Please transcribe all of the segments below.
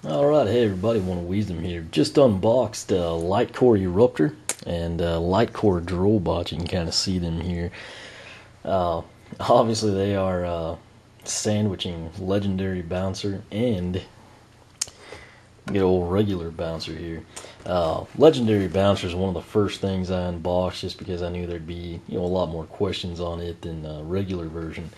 Alright, hey everybody, One Wisdom here. Just unboxed Light Core Eruptor and Light Core Drollbot. You can kind of see them here. Obviously they are sandwiching Legendary Bouncer and good old regular Bouncer here. Legendary Bouncer is one of the first things I unboxed just because I knew there'd be a lot more questions on it than the regular version.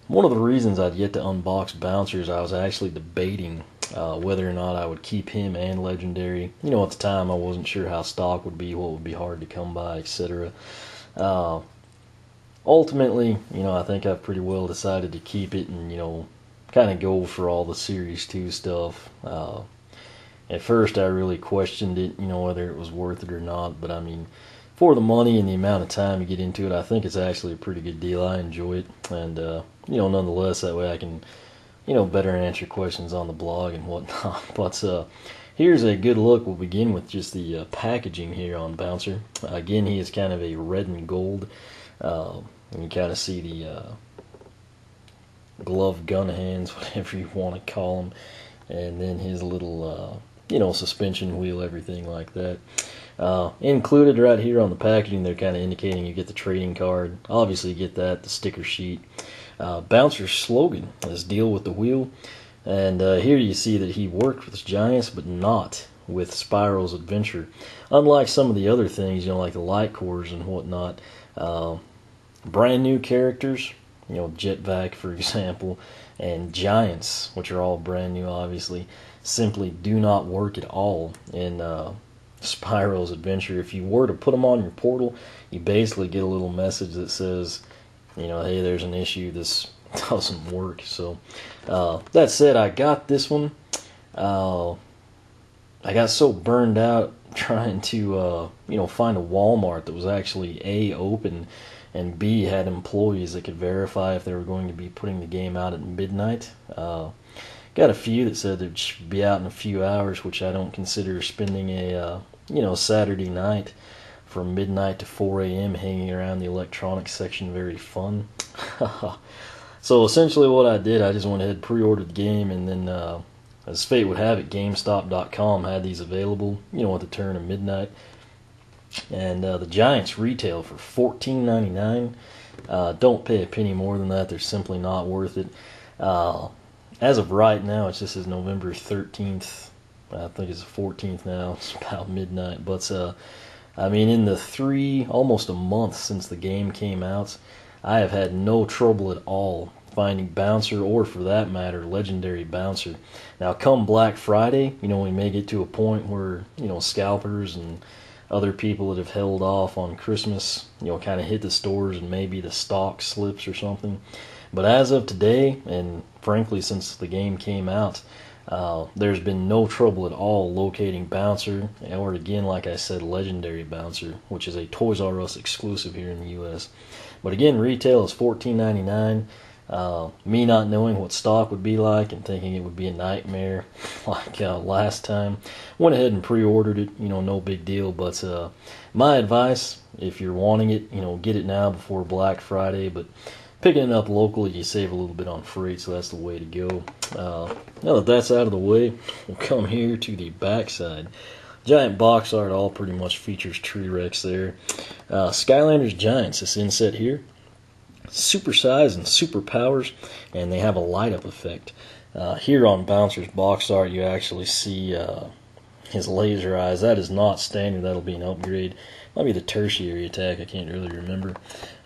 One of the reasons I'd yet to unbox Bouncers, I was actually debating whether or not I would keep him and Legendary. At the time I wasn't sure how stock would be, what would be hard to come by, etc. Ultimately, I think I've pretty well decided to keep it and, kind of go for all the Series 2 stuff. At first I really questioned it, whether it was worth it or not, but I mean, for the money and the amount of time you get into it, I think it's actually a pretty good deal. I enjoy it, and nonetheless, that way I can, better answer questions on the blog and whatnot. But here's a good look. We'll begin with just the packaging here on Bouncer. Again, he is kind of a red and gold. And you kind of see the glove gun hands, whatever you want to call them, and then his little, suspension wheel, everything like that. Included right here on the packaging, they're kind of indicating you get the trading card. Obviously you get that, the sticker sheet. Bouncer's slogan is "Deal with the Wheel," and here you see that he worked with Giants but not with Spyro's Adventure. Unlike some of the other things, like the Light Cores and whatnot, brand new characters, Jetvac for example, and Giants, which are all brand new obviously, simply do not work at all in Spyro's Adventure. If you were to put them on your portal, you basically get a little message that says, hey, there's an issue, this doesn't work. So that said, I got this one. I got so burned out trying to find a Walmart that was actually A, open, and B, had employees that could verify if they were going to be putting the game out at midnight. Got a few that said it should be out in a few hours, which I don't consider spending a Saturday night from midnight to 4 a.m. hanging around the electronics section very fun. So essentially what I did, I just went ahead and pre-ordered the game, and then as fate would have it, GameStop.com had these available, at the turn of midnight. And the Giants retail for $14.99. Don't pay a penny more than that. They're simply not worth it. As of right now, it just says November 13th. I think it's the 14th now. It's about midnight. But, I mean, in the almost a month since the game came out, I have had no trouble at all finding Bouncer, or for that matter, Legendary Bouncer. Now, come Black Friday, we may get to a point where, scalpers and other people that have held off on Christmas, kind of hit the stores and maybe the stock slips or something. But as of today, and frankly since the game came out, there's been no trouble at all locating Bouncer, or again, like I said, Legendary Bouncer, which is a Toys R Us exclusive here in the U.S. But again, retail is $14.99. Me not knowing what stock would be like and thinking it would be a nightmare like last time, went ahead and pre-ordered it. No big deal. But my advice, if you're wanting it, get it now before Black Friday. But picking it up locally, you save a little bit on freight, so that's the way to go. Now that that's out of the way, we'll come here to the back side. Giant box art all pretty much features tree wrecks there. Skylanders Giants, this inset here. Super size and super powers, and they have a light up effect. Here on Bouncer's box art, you actually see his laser eyes. That is not standard, that'll be an upgrade. Might be the tertiary attack, I can't really remember.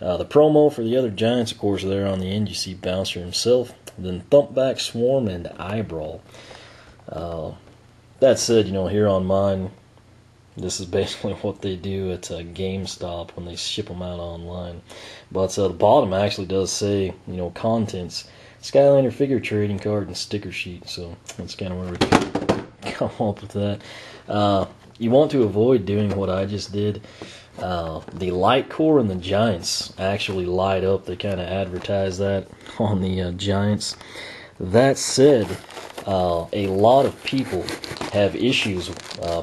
The promo for the other Giants, of course, there on the end you see Bouncer himself, then Thumpback, Swarm, and Eyebrawl. That said, here on mine, this is basically what they do at GameStop when they ship them out online. But the bottom actually does say, contents, Skylander figure trading card and sticker sheet. So that's kind of where we come up with that. You want to avoid doing what I just did. The Light Core and the Giants actually light up. They kind of advertise that on the Giants. That said, a lot of people have issues,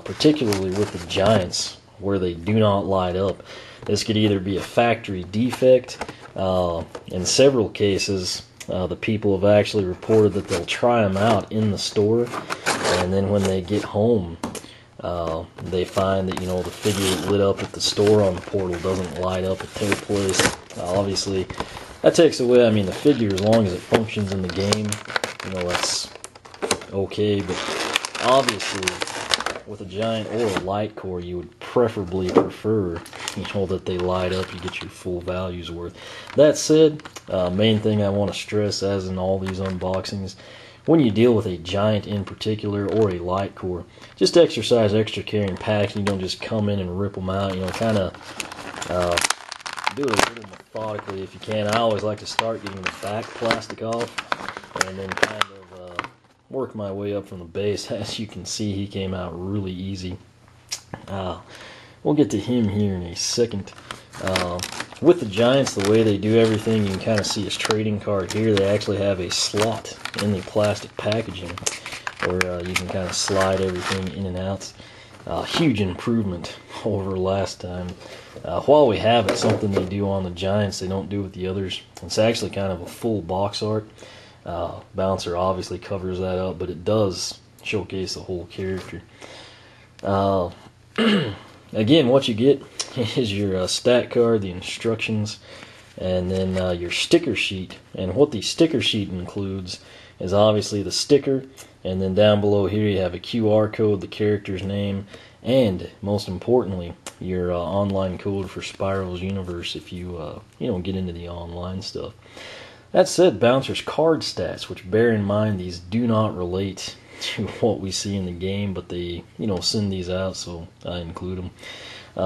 particularly with the Giants, where they do not light up. This could either be a factory defect. In several cases, the people have actually reported that they'll try them out in the store, and then when they get home, they find that, the figure that lit up at the store on the portal doesn't light up at their place. Obviously, that takes away, the figure, as long as it functions in the game, that's okay, but obviously, with a giant or a light core, you would preferably prefer, that they light up, you get your full values worth. That said, main thing I want to stress, as in all these unboxings, when you deal with a giant in particular or a light core, just exercise extra care in packing. You don't just come in and rip them out. Kind of do it a little methodically if you can. I always like to start getting the back plastic off and then kind of work my way up from the base. As you can see, he came out really easy. We'll get to him here in a second. With the Giants, the way they do everything, you can kind of see his trading card here. They actually have a slot in the plastic packaging where you can kind of slide everything in and out. Huge improvement over last time. While we have it, something they do on the Giants they don't do with the others. It's actually kind of a full box art. Bouncer obviously covers that up, but it does showcase the whole character. Again, what you get is your stat card, the instructions, and then your sticker sheet. And what the sticker sheet includes is obviously the sticker, and then down below here you have a QR code, the character's name, and most importantly, your online code for Spiral's Universe if you get into the online stuff. That said, Bouncer's card stats, which bear in mind these do not relate to what we see in the game, but they send these out, so I include them.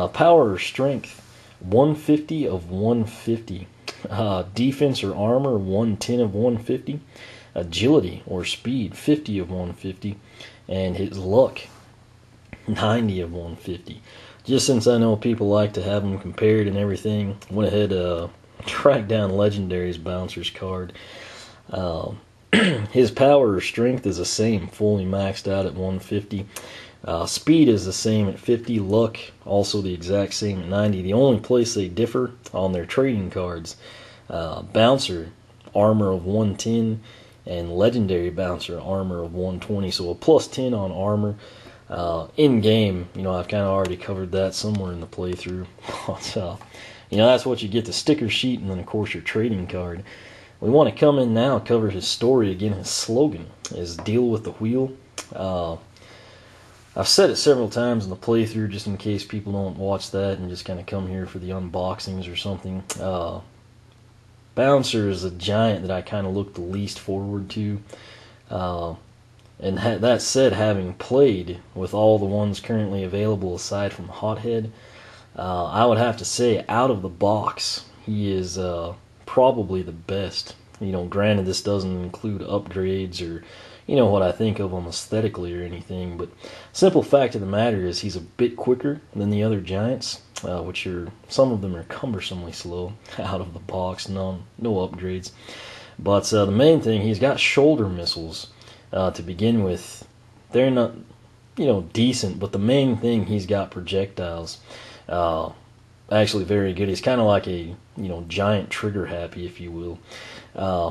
Power or strength, 150 of 150. Defense or armor, 110 of 150. Agility or speed, 50 of 150. And his luck, 90 of 150. Just since I know people like to have them compared and everything, went ahead tracked down Legendary's Bouncer's card. His power or strength is the same, fully maxed out at 150. Speed is the same at 50. Luck, also the exact same at 90. The only place they differ on their trading cards, Bouncer, armor of 110, and Legendary Bouncer, armor of 120. So a plus 10 on armor. In-game, I've kind of already covered that somewhere in the playthrough. That's what you get, the sticker sheet, and then, of course, your trading card. We want to come in now and cover his story again. His slogan is "Deal with the Wheel." I've said it several times in the playthrough, just in case people don't watch that and just kind of come here for the unboxings or something. Bouncer is a giant that I kind of look the least forward to. And that said, having played with all the ones currently available aside from Hothead, I would have to say, out of the box, he is probably the best. Granted, this doesn't include upgrades or what I think of him aesthetically or anything, but simple fact of the matter is he's a bit quicker than the other Giants, which some of them are cumbersomely slow out of the box. No upgrades. But the main thing, he's got shoulder missiles to begin with. They're not decent, but the main thing, he's got projectiles. Actually very good. He's kind of like a giant trigger happy, if you will.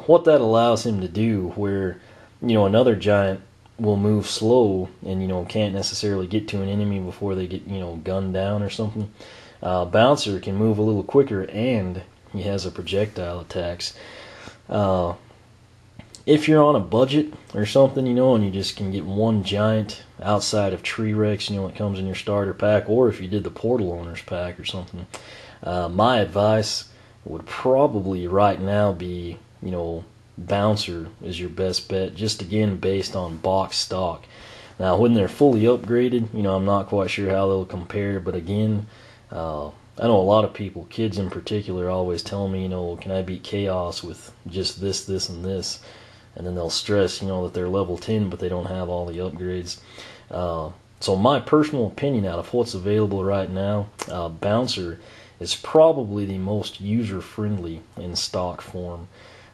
What that allows him to do, where another giant will move slow and can't necessarily get to an enemy before they get gunned down or something, Bouncer can move a little quicker, and he has a projectile attacks. If you're on a budget or something, and you just can get one giant outside of Tree Rex, it comes in your starter pack, or if you did the Portal Owners pack or something, my advice would probably right now be, Bouncer is your best bet, just again based on box stock. Now, when they're fully upgraded, I'm not quite sure how they'll compare, but again, I know a lot of people, kids in particular, always tell me, can I beat Chaos with just this, this, and this? And then they'll stress, that they're level 10, but they don't have all the upgrades. So my personal opinion out of what's available right now, Bouncer is probably the most user-friendly in stock form.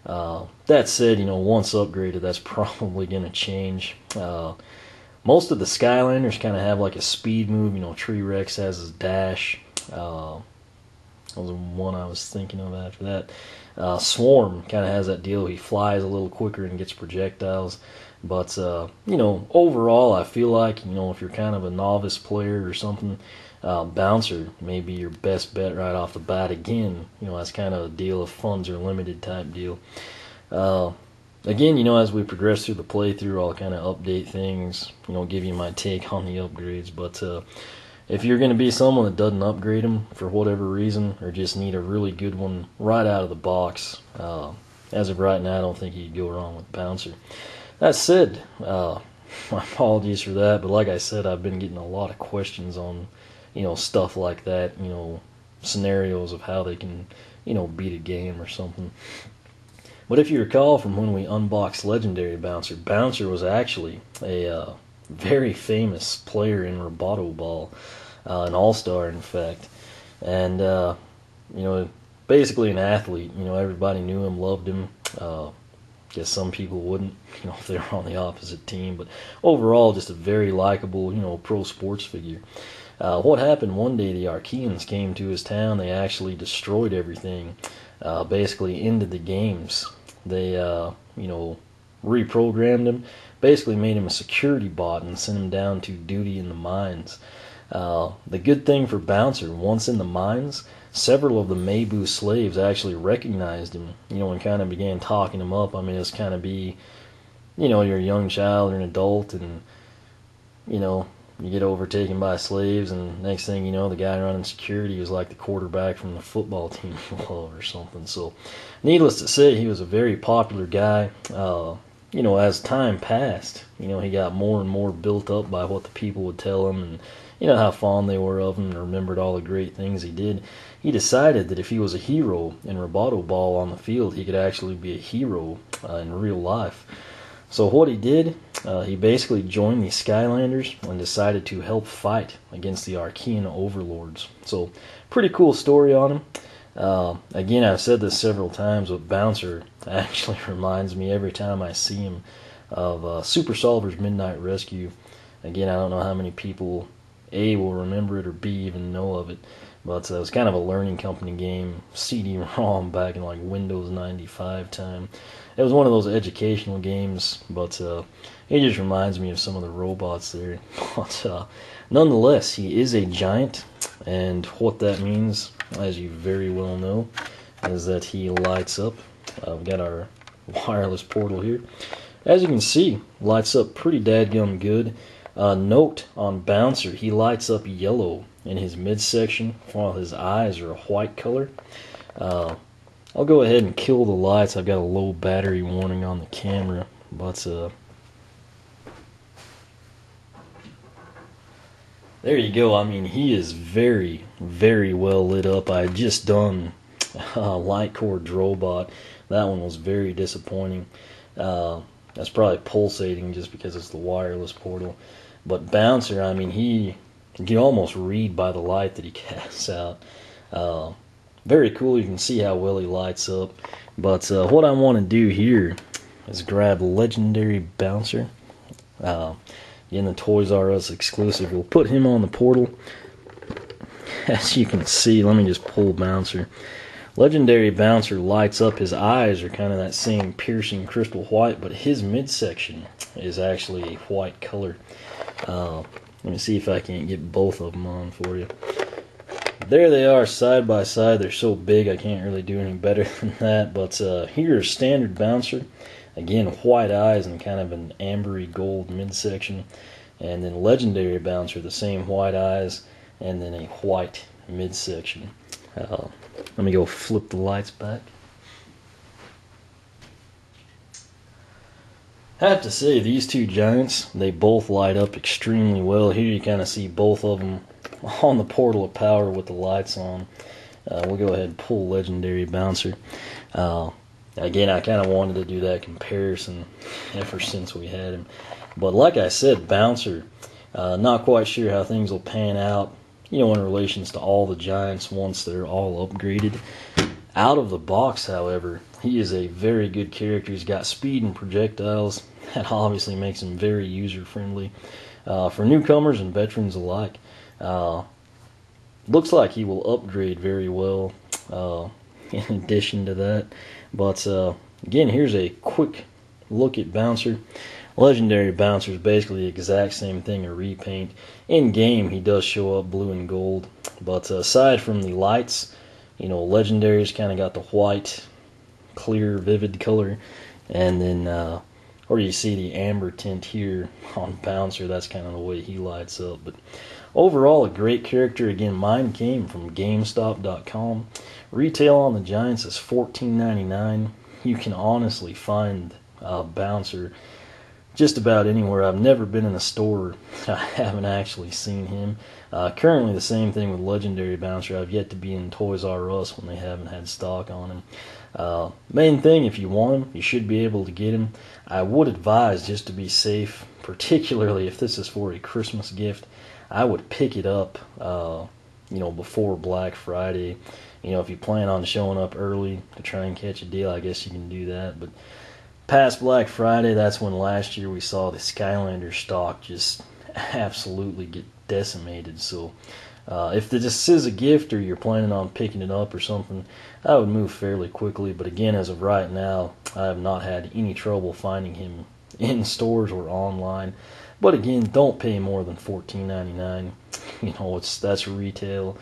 That said, once upgraded, that's probably going to change. Most of the Skylanders kind of have like a speed move. Tree Rex has his dash. was the one I was thinking of after that. Swarm kind of has that deal. He flies a little quicker and gets projectiles. But, overall, I feel like, if you're kind of a novice player or something, Bouncer may be your best bet right off the bat. Again, that's kind of a deal of funds are limited type deal. Again, as we progress through the playthrough, I'll kind of update things, give you my take on the upgrades. But if you're going to be someone that doesn't upgrade them for whatever reason, or just need a really good one right out of the box, as of right now, I don't think you could go wrong with Bouncer. That said, my apologies for that, but like I said, I've been getting a lot of questions on, stuff like that, scenarios of how they can, beat a game or something. But if you recall from when we unboxed Legendary Bouncer, Bouncer was actually a very famous player in Roboto Ball, an all-star in fact, and basically an athlete. Everybody knew him, loved him. Guess some people wouldn't, if they were on the opposite team, but overall just a very likable, pro sports figure. What happened one day, the Archeans came to his town. They actually destroyed everything, basically ended the games. They, reprogrammed him, basically made him a security bot and sent him down to duty in the mines. The good thing for Bouncer, once in the mines, several of the Mabu slaves actually recognized him, and kind of began talking him up. I mean, it's kind of be, you're a young child or an adult, and, you get overtaken by slaves, and next thing you know, the guy running security was like the quarterback from the football team or something. So, needless to say, he was a very popular guy. As time passed, he got more and more built up by what the people would tell him, and how fond they were of him and remembered all the great things he did. He decided that if he was a hero in Roboto Ball on the field, he could actually be a hero in real life. So what he did, he basically joined the Skylanders and decided to help fight against the Archean overlords. So pretty cool story on him. Again, I've said this several times, but Bouncer actually reminds me every time I see him of Super Solver's Midnight Rescue. Again, I don't know how many people A, will remember it, or B, even know of it. But it was kind of a learning company game, CD-ROM back in like Windows 95 time. It was one of those educational games, but it just reminds me of some of the robots there. But nonetheless, he is a giant, and what that means, as you very well know, is that he lights up. We've got our wireless portal here. As you can see, lights up pretty dadgum good. Note on Bouncer, he lights up yellow in his midsection while his eyes are a white color. I'll go ahead and kill the lights. I've got a low battery warning on the camera, but there you go. I mean, he is very, very well lit up. I had just done Light Core Drobot. That one was very disappointing. That's probably pulsating just because it's the wireless portal. But Bouncer, I mean, you can almost read by the light that he casts out. Very cool. You can see how well he lights up. But what I want to do here is grab Legendary Bouncer. Again, the Toys R Us exclusive. We'll put him on the portal. As you can see, let me just pull Bouncer. Legendary Bouncer lights up. His eyes are kind of that same piercing crystal white, but his midsection is actually a white color. Let me see if I can't get both of them on for you. There they are side by side. They're so big I can't really do any better than that. But here's standard Bouncer. Again, white eyes and kind of an ambery gold midsection. And then Legendary Bouncer, the same white eyes and then a white midsection. Let me go flip the lights back. I have to say, these two giants, they both light up extremely well. Here you kind of see both of them on the portal of power with the lights on. We'll go ahead and pull Legendary Bouncer. Again, I kind of wanted to do that comparison ever since we had him. But like I said, Bouncer, not quite sure how things will pan out, in relations to all the giants once they're all upgraded. Out of the box, however, he is a very good character. He's got speed and projectiles. That obviously makes him very user-friendly for newcomers and veterans alike. Looks like he will upgrade very well in addition to that. But again, here's a quick look at Bouncer. Legendary Bouncer is basically the exact same thing, a repaint. In game, he does show up blue and gold, but aside from the lights, Legendary's kind of got the white, clear, vivid color, and then or you see the amber tint here on Bouncer. That's kind of the way he lights up. But overall, a great character. Again, mine came from GameStop.com. Retail on the Giants is $14.99. You can honestly find Bouncer just about anywhere. I've never been in a store I haven't actually seen him. Currently, the same thing with Legendary Bouncer. I've yet to be in Toys R Us when they haven't had stock on him. Main thing, if you want him, you should be able to get him. I would advise, just to be safe, particularly if this is for a Christmas gift, I would pick it up, before Black Friday. If you plan on showing up early to try and catch a deal, I guess you can do that. But past Black Friday, that's when last year we saw the Skylanders stock just absolutely get decimated. So if this is a gift or you're planning on picking it up or something, I would move fairly quickly. But again, as of right now, I have not had any trouble finding him in stores or online. But again, don't pay more than $14.99. That's retail.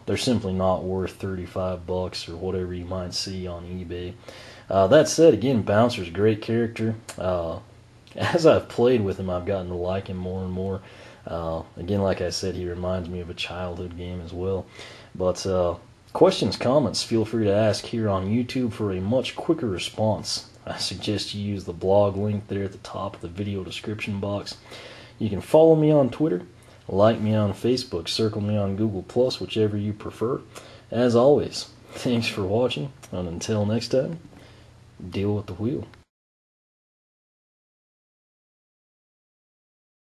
They're simply not worth $35 or whatever you might see on eBay. That said, again, Bouncer's a great character. As I've played with him, I've gotten to like him more and more. Again, like I said, he reminds me of a childhood game as well. But questions, comments, feel free to ask here on YouTube for a much quicker response. I suggest you use the blog link there at the top of the video description box. You can follow me on Twitter, like me on Facebook, circle me on Google+, whichever you prefer. As always, thanks for watching, and until next time, deal with the wheel.